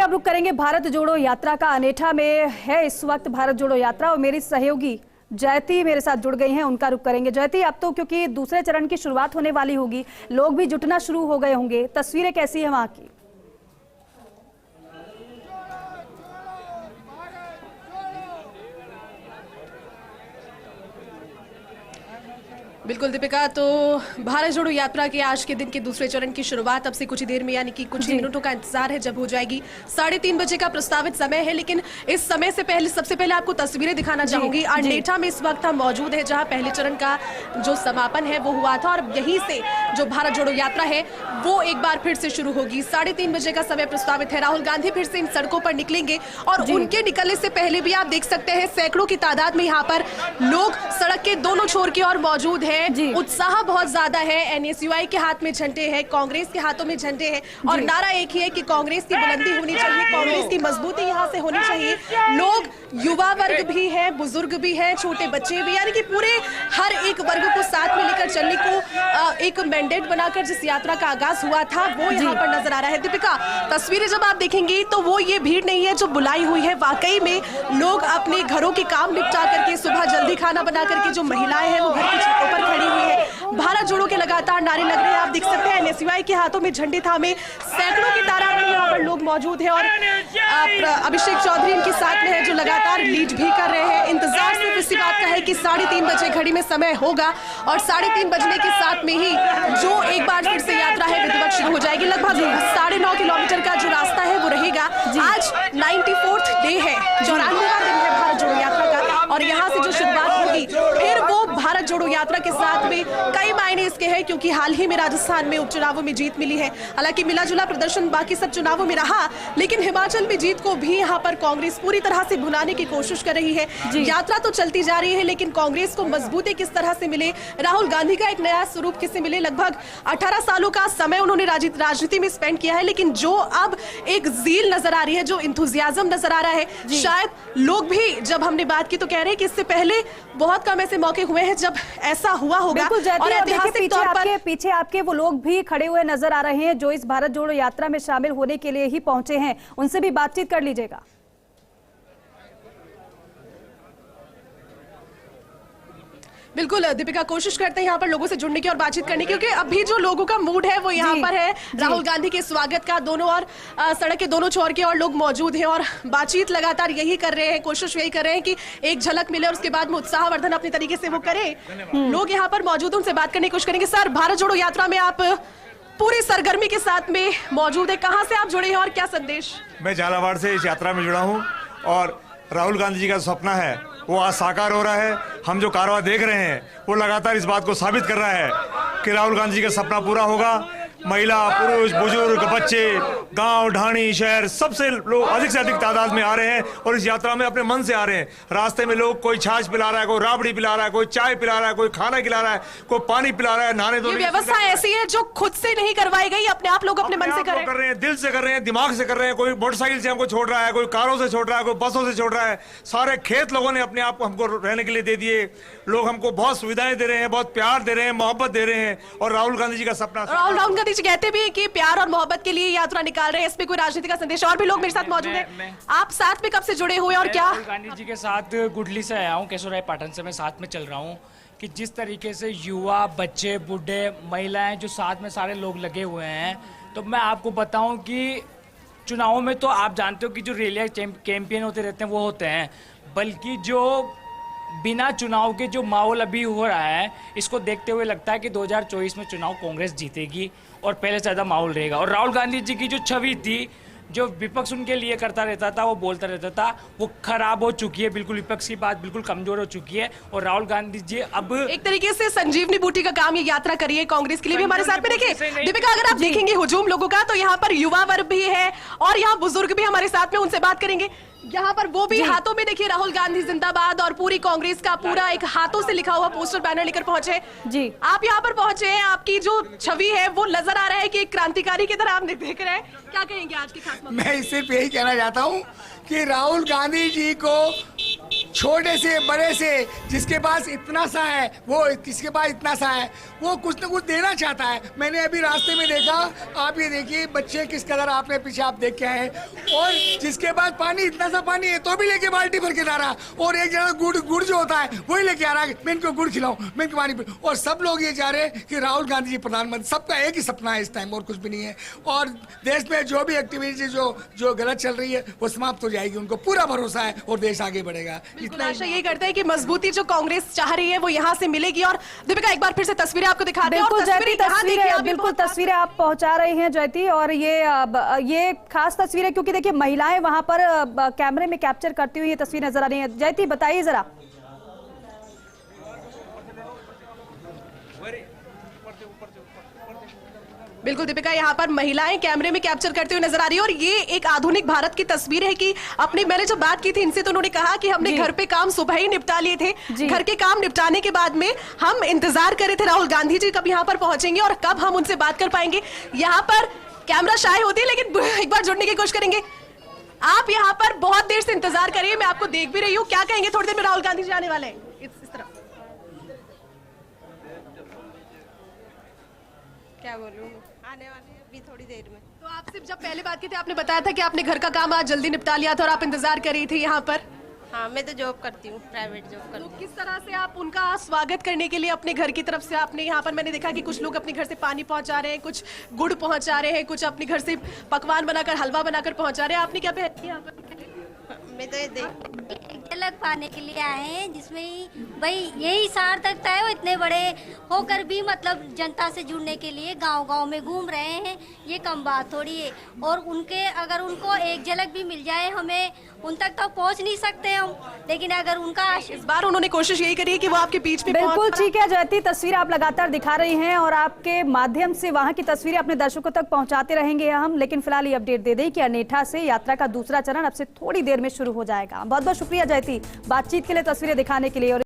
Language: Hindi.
अब रुक करेंगे भारत जोड़ो यात्रा का। अनेठा में है इस वक्त भारत जोड़ो यात्रा और मेरी सहयोगी जयती मेरे साथ जुड़ गई हैं, उनका रुख करेंगे। जयती, अब तो क्योंकि दूसरे चरण की शुरुआत होने वाली होगी, लोग भी जुटना शुरू हो गए होंगे, तस्वीरें कैसी है वहां की? बिल्कुल दीपिका, तो भारत जोड़ो यात्रा के आज के दिन के दूसरे चरण की शुरुआत अब से कुछ ही देर में, यानी कि कुछ ही मिनटों का इंतजार है जब हो जाएगी। 3:30 बजे का प्रस्तावित समय है, लेकिन इस समय से पहले सबसे पहले आपको तस्वीरें दिखाना चाहूंगी। अनेठा में इस वक्त हम मौजूद है, जहां पहले चरण का जो समापन है वो हुआ था और यहीं से जो भारत जोड़ो यात्रा है वो एक बार फिर से शुरू होगी। 3:30 बजे का समय प्रस्तावित है। राहुल गांधी फिर से इन सड़कों पर निकलेंगे और उनके निकलने से पहले भी आप देख सकते हैं सैकड़ों की तादाद में यहाँ पर लोग सड़क के दोनों छोर की ओर मौजूद है। उत्साह बहुत ज्यादा है। एनएसयूआई के हाथ में झंडे हैं, कांग्रेस के हाथों में झंडे हैं और नारा एक ही है कि कांग्रेस की बुलंदी होनी चाहिए, कांग्रेस की मजबूती यहाँ से होनी चाहिए। लोग, युवा वर्ग भी है, बुजुर्ग भी है, छोटे बच्चे भी, यानी कि पूरे हर एक वर्ग को साथ में लेकर चलने को एक मैंडेट बनाकर जिस यात्रा का आगाज हुआ था वो यहाँ पर नजर आ रहा है। दीपिका, तस्वीरें जब आप देखेंगी तो वो ये भीड़ नहीं है जो बुलाई हुई है। वाकई में लोग अपने घरों के काम निपटा करके, सुबह जल्दी खाना बना करके, जो महिलाएं हैं वो घर की छतों पर खड़ी हुई है। भारत जोड़ो के लगातार नारे लग रहे हैं, आप देख सकते हैं एनएसयूआई के हाथों में झंडे थामे सैकड़ों की तादाद में यहाँ पर लोग मौजूद हैं और अभिषेक चौधरी इनके साथ में है जो लगातार लीड भी कर रहे हैं। इंतजार सिर्फ इसी बात का है कि 3:30 बजे घड़ी में समय होगा और 3:30 बजने के साथ में ही जो एक बार फिर से यात्रा है विधिवत शुरू हो जाएगी। लगभग 9.5 किलोमीटर का जो रास्ता है वो रहेगा। आज 94th डे है, 94वां दिन है भारत जोड़ो यात्रा का और यहाँ से जो शुरुआत होगी फिर वो भारत जोड़ो यात्रा के साथ में कई मायने इसके हैं, क्योंकि हाल ही में राजस्थान में उपचुनावों में जीत मिली है। हालांकि मिला जुला प्रदर्शन बाकी सब चुनावों में रहा, लेकिन हिमाचल में जीत को भी यहाँ पर कांग्रेस पूरी तरह से भुनाने की कोशिश कर रही है। यात्रा तो चलती जा रही है, लेकिन कांग्रेस को मजबूती किस तरह से मिले, राहुल गांधी का एक नया स्वरूप किससे मिले। लगभग 18 सालों का समय उन्होंने राजनीति में स्पेंड किया है, लेकिन जो अब एक जील नजर आ रही है, जो इंथुजियाज्म नजर आ रहा है, शायद लोग भी, जब हमने बात की तो कह रहे हैं कि इससे पहले बहुत कम ऐसे मौके हुए हैं जब ऐसा हुआ होगा। और ऐतिहासिक तौर पर पीछे आपके वो लोग भी खड़े हुए नजर आ रहे हैं जो इस भारत जोड़ो यात्रा में शामिल होने के लिए ही पहुंचे हैं, उनसे भी बातचीत कर लीजिएगा। बिल्कुल दीपिका, कोशिश करते हैं यहाँ पर लोगों से जुड़ने की और बातचीत करने की, क्योंकि अभी जो लोगों का मूड है वो यहाँ पर है राहुल गांधी के स्वागत का। दोनों और सड़क के दोनों छोर के और लोग मौजूद हैं और बातचीत लगातार यही कर रहे हैं, कोशिश यही कर रहे हैं कि एक झलक मिले और उसके बाद में उत्साहवर्धन अपने तरीके से वो करें। लोग यहाँ पर मौजूद, उनसे बात करने की कोशिश करेंगे। सर, भारत जोड़ो यात्रा में आप पूरी सरगर्मी के साथ में मौजूद है, कहाँ से आप जुड़े हैं और क्या संदेश? मैं झालावाड़ से इस यात्रा में जुड़ा हूँ और राहुल गांधी जी का सपना है वो आज साकार हो रहा है। हम जो कारवां देख रहे हैं वो लगातार इस बात को साबित कर रहा है कि राहुल गांधी जी का सपना पूरा होगा। महिला, पुरुष, बुजुर्ग, बच्चे, गांव, ढाणी, शहर, सबसे लोग अधिक से अधिक तादाद में आ रहे हैं और इस यात्रा में अपने मन से आ रहे हैं। रास्ते में लोग, कोई छाछ पिला रहा है, कोई राबड़ी पिला रहा है, कोई चाय पिला रहा है, कोई खाना खिला रहा है, कोई पानी पिला रहा है, नहाने धोने की व्यवस्था ऐसी है जो खुद से नहीं करवाई गई, अपने आप लोग अपने मन से कर रहे हैं, दिल से कर रहे हैं, दिमाग से कर रहे हैं। कोई मोटरसाइकिल से हमको छोड़ रहा है, कोई कारों से छोड़ रहा है, कोई बसों से छोड़ रहा है। सारे खेत लोगों ने अपने आप को हमको रहने के लिए दे दिए। लोग हमको बहुत सुविधाएं दे रहे हैं, बहुत प्यार दे रहे हैं, मोहब्बत दे रहे हैं और राहुल गांधी जी का सपना। राहुल गांधी जी कहते भी कि प्यार और मोहब्बत के लिए यात्रा निकाल रहे हैं, इसमें कोई राजनीति का संदेश? और भी लोग मेरे साथ मौजूद हैं। आप साथ में कब से जुड़े हुए और क्या? राहुल गांधी जी के साथ गुडली से आया हूँ, केशवराय पाटन से मैं साथ में चल रहा हूँ। कि जिस तरीके से युवा, बच्चे, बूढ़े, महिलाएं जो साथ में सारे लोग लगे हुए हैं, तो मैं आपको बताऊं कि चुनावों में तो आप जानते हो कि जो रैलियां कैंपेन होते रहते हैं वो होते हैं, बल्कि जो बिना चुनाव के जो माहौल अभी हो रहा है, इसको देखते हुए लगता है कि 2024 में चुनाव कांग्रेस जीतेगी और पहले से ज़्यादा माहौल रहेगा। और राहुल गांधी जी की जो छवि थी, जो विपक्ष उनके लिए करता रहता था, वो बोलता रहता था, वो खराब हो चुकी है। बिल्कुल विपक्ष की बात बिल्कुल कमजोर हो चुकी है और राहुल गांधी जी अब एक तरीके से संजीवनी बूटी का काम ये यात्रा करिए कांग्रेस के लिए भी। हमारे साथ में देखिए दीपिका, अगर आप देखेंगे हुजूम लोगों का, तो यहाँ पर युवा वर्ग भी है और यहाँ बुजुर्ग भी हमारे साथ में, उनसे बात करेंगे। यहाँ पर वो भी हाथों में देखिए राहुल गांधी जिंदाबाद और पूरी कांग्रेस का पूरा एक हाथों से लिखा हुआ पोस्टर बैनर लेकर पहुंचे। जी, आप यहाँ पर पहुंचे हैं, आपकी जो छवि है वो नजर आ रहा है कि एक क्रांतिकारी की तरह आप देख रहे हैं। क्या कहेंगे आज के खास मौके? मैं सिर्फ यही कहना चाहता हूँ कि राहुल गांधी जी को छोटे से बड़े से, जिसके पास इतना सा है वो किसके पास इतना सा है, वो कुछ न कुछ देना चाहता है। मैंने अभी रास्ते में देखा, आप ये देखिए बच्चे किस कदर आपने पीछे आप देख के आए, और जिसके पास पानी इतना सा पानी है तो भी लेके बाल्टी भर के ला रहा, और एक जना गुड़ जो होता है वही लेके आ रहा है, मैं इनको गुड़ खिलाऊं, मैं इनको पानी पिलाऊं। और सब लोग ये चाह रहे हैं कि राहुल गांधी जी प्रधानमंत्री, सबका एक ही सपना है इस टाइम, और कुछ भी नहीं है। और देश में जो भी एक्टिविटी जो गलत चल रही है वो समाप्त हो जाएगी, उनको पूरा भरोसा है, और देश आगे बढ़ेगा। इतना आशा ये करता है कि मजबूती जो कांग्रेस चाह रही है वो यहाँ से मिलेगी। और दीपिका एक बार फिर से तस्वीरें आपको दिखाते हैं। बिल्कुल जयती, यहाँ देखिए, आप बिल्कुल बहुत तस्वीरें आप पहुंचा रही हैं जयती, और ये खास तस्वीरें, क्योंकि देखिए महिलाएं वहां पर कैमरे में कैप्चर करती हुई ये तस्वीर नजर आ रही है। जयती बताइए जरा। बिल्कुल दीपिका, यहाँ पर महिलाएं कैमरे में कैप्चर करते हुए नजर आ रही है। और ये एक आधुनिक भारत की तस्वीर है कि अपनी, मैंने जब बात की थी इनसे तो उन्होंने कहा कि हमने घर पे काम सुबह ही निपटा लिए थे। घर के काम निपटाने के बाद में हम इंतजार कर रहे थे राहुल गांधी जी कब यहाँ पर पहुंचेंगे और कब हम उनसे बात कर पाएंगे। यहाँ पर कैमरा शाय होती है, लेकिन एक बार जुड़ने की कोशिश करेंगे। आप यहाँ पर बहुत देर से इंतजार करिए, मैं आपको देख भी रही हूँ। क्या कहेंगे, थोड़ी देर में राहुल गांधी जी आने वाले हैं इस तरफ। क्या बोलूं, आने वाले हैं अभी थोड़ी देर में। तो आपसे जब पहले बात की थी आपने बताया था कि आपने घर का काम आज जल्दी निपटा लिया था और आप इंतजार कर रही थी यहाँ पर। हाँ, मैं तो जॉब करती हूँ, प्राइवेट जॉब करती तो हूँ। किस तरह से आप उनका स्वागत करने के लिए अपने घर की तरफ से आपने यहाँ पर, मैंने देखा कि कुछ लोग अपने घर से पानी पहुंचा रहे हैं, कुछ गुड़ पहुंचा रहे हैं, कुछ अपने घर से पकवान बनाकर, हलवा बनाकर पहुंचा रहे हैं। आपने क्या पहन यहाँ पर? मैं तो ये झलक पाने के लिए आए हैं, जिसमें भाई यही सार्थकता है। वो इतने बड़े होकर भी मतलब जनता से जुड़ने के लिए गांव-गांव में घूम रहे हैं, ये कम बात थोड़ी है। और उनके, अगर उनको एक झलक भी मिल जाए, हमें उन तक तो पहुंच नहीं सकते हम, लेकिन अगर उनका इस बार उन्होंने कोशिश यही करी है कि वो आपके बीच में बिल्कुल ठीक है जयती, तस्वीर आप लगातार दिखा रही हैं और आपके माध्यम से वहां की तस्वीरें अपने दर्शकों तक पहुंचाते रहेंगे हम। लेकिन फिलहाल ये अपडेट दे दें कि अनेठा से यात्रा का दूसरा चरण अब से थोड़ी देर में शुरू हो जाएगा। बहुत बहुत शुक्रिया जयती बातचीत के लिए, तस्वीरें दिखाने के लिए। और